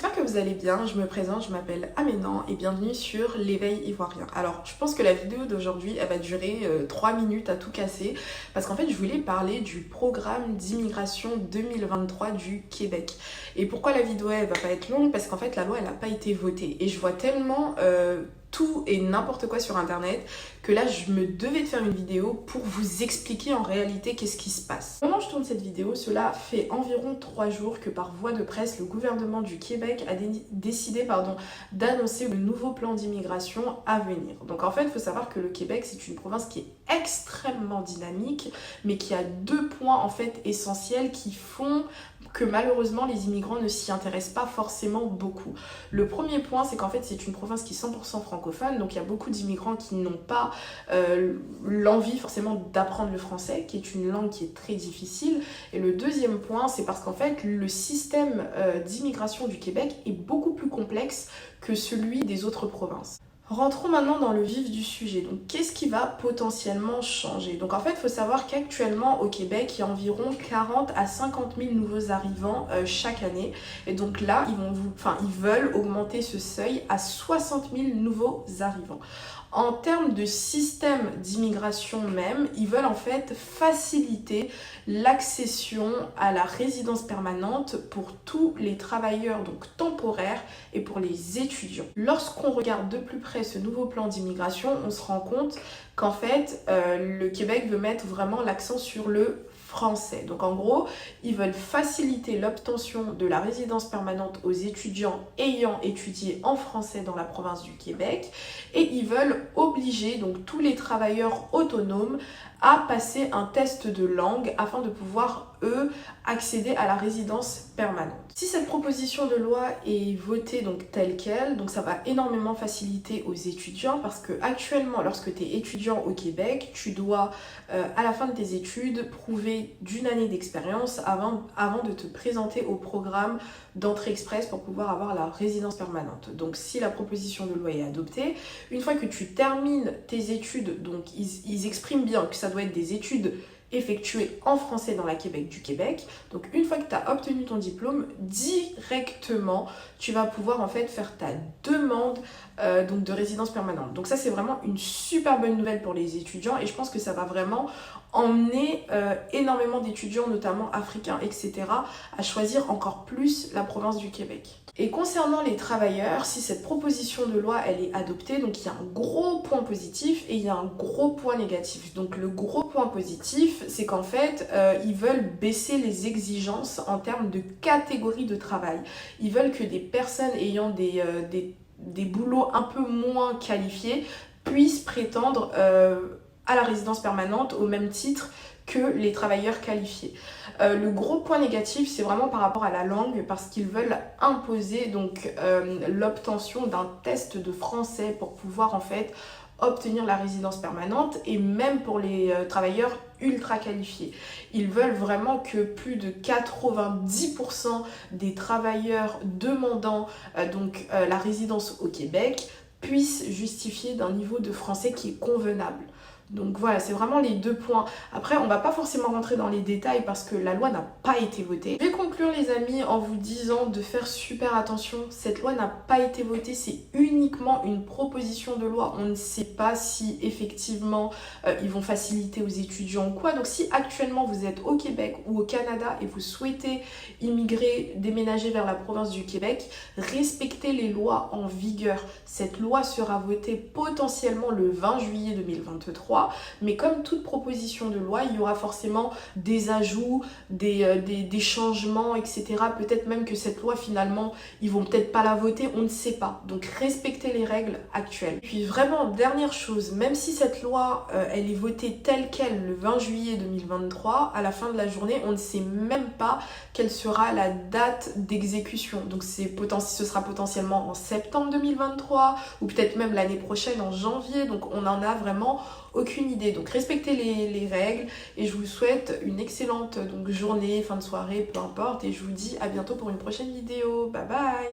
j'espère que vous allez bien. Je me présente, je m'appelle Aménan et bienvenue sur l'éveil ivoirien. Alors, je pense que la vidéo d'aujourd'hui, elle va durer 3 minutes à tout casser parce qu'en fait, je voulais parler du programme d'immigration 2023 du Québec. Et pourquoi la vidéo, elle va pas être longue? Parce qu'en fait, la loi, elle n'a pas été votée. Et je vois tellement tout et n'importe quoi sur internet que là je me devais de faire une vidéo pour vous expliquer en réalité qu'est-ce qui se passe. Comment je tourne cette vidéo? Cela fait environ 3 jours que par voie de presse le gouvernement du Québec a décidé d'annoncer le nouveau plan d'immigration à venir. Donc en fait il faut savoir que le Québec c'est une province qui est extrêmement dynamique mais qui a 2 points en fait essentiels qui font que malheureusement les immigrants ne s'y intéressent pas forcément beaucoup. Le premier point, c'est qu'en fait c'est une province qui est 100% francophone, donc il y a beaucoup d'immigrants qui n'ont pas l'envie forcément d'apprendre le français, qui est une langue qui est très difficile. Et le deuxième point, c'est parce qu'en fait le système d'immigration du Québec est beaucoup plus complexe que celui des autres provinces. Rentrons maintenant dans le vif du sujet. Donc, qu'est-ce qui va potentiellement changer? Donc, en fait, il faut savoir qu'actuellement, au Québec, il y a environ 40 à 50 000 nouveaux arrivants chaque année. Et donc là, ils veulent augmenter ce seuil à 60 000 nouveaux arrivants. En termes de système d'immigration même, ils veulent en fait faciliter l'accession à la résidence permanente pour tous les travailleurs donc temporaires et pour les étudiants. Lorsqu'on regarde de plus près ce nouveau plan d'immigration, on se rend compte qu'en fait, le Québec veut mettre vraiment l'accent sur le français. Donc en gros, ils veulent faciliter l'obtention de la résidence permanente aux étudiants ayant étudié en français dans la province du Québec et ils veulent obliger donc tous les travailleurs autonomes à passer un test de langue afin de pouvoir, eux, accéder à la résidence permanente. Si cette proposition de loi est votée donc telle quelle, donc ça va énormément faciliter aux étudiants parce que actuellement, lorsque tu es étudiant au Québec, tu dois, à la fin de tes études, prouver d'une année d'expérience avant de te présenter au programme d'entrée express pour pouvoir avoir la résidence permanente. Donc si la proposition de loi est adoptée, une fois que tu termines tes études, donc ils expriment bien que ça doit être des études effectuées en français dans la Québec du Québec. Donc une fois que tu as obtenu ton diplôme, directement tu vas pouvoir en fait faire ta demande donc de résidence permanente. Donc ça c'est vraiment une super bonne nouvelle pour les étudiants et je pense que ça va vraiment emmener énormément d'étudiants, notamment africains, etc., à choisir encore plus la province du Québec. Et concernant les travailleurs, si cette proposition de loi elle est adoptée, donc il y a un gros point positif et il y a un gros point négatif. Donc le gros point positif, c'est qu'en fait, ils veulent baisser les exigences en termes de catégorie de travail. Ils veulent que des personnes ayant des boulots un peu moins qualifiés puissent prétendre à la résidence permanente au même titre que les travailleurs qualifiés. Le gros point négatif, c'est vraiment par rapport à la langue parce qu'ils veulent imposer donc l'obtention d'un test de français pour pouvoir en fait obtenir la résidence permanente et même pour les travailleurs ultra qualifiés. Ils veulent vraiment que plus de 90% des travailleurs demandant la résidence au Québec puissent justifier d'un niveau de français qui est convenable. Donc voilà, c'est vraiment les 2 points. Après, on va pas forcément rentrer dans les détails parce que la loi n'a pas été votée. Je vais conclure les amis en vous disant de faire super attention. Cette loi n'a pas été votée, c'est uniquement une proposition de loi. On ne sait pas si effectivement ils vont faciliter aux étudiants ou quoi. Donc si actuellement vous êtes au Québec ou au Canada et vous souhaitez immigrer, déménager vers la province du Québec, respectez les lois en vigueur. Cette loi sera votée potentiellement le 20 juillet 2023. Mais comme toute proposition de loi, il y aura forcément des ajouts, des changements, etc. Peut-être même que cette loi, finalement, ils vont peut-être pas la voter, on ne sait pas. Donc, respectez les règles actuelles. Puis vraiment, dernière chose, même si cette loi, elle est votée telle quelle le 20 juillet 2023, à la fin de la journée, on ne sait même pas quelle sera la date d'exécution. Donc, ce sera potentiellement en septembre 2023 ou peut-être même l'année prochaine en janvier. Donc, on en a vraiment aucune idée. Donc respectez les règles et je vous souhaite une excellente journée, fin de soirée, peu importe, et je vous dis à bientôt pour une prochaine vidéo. Bye bye.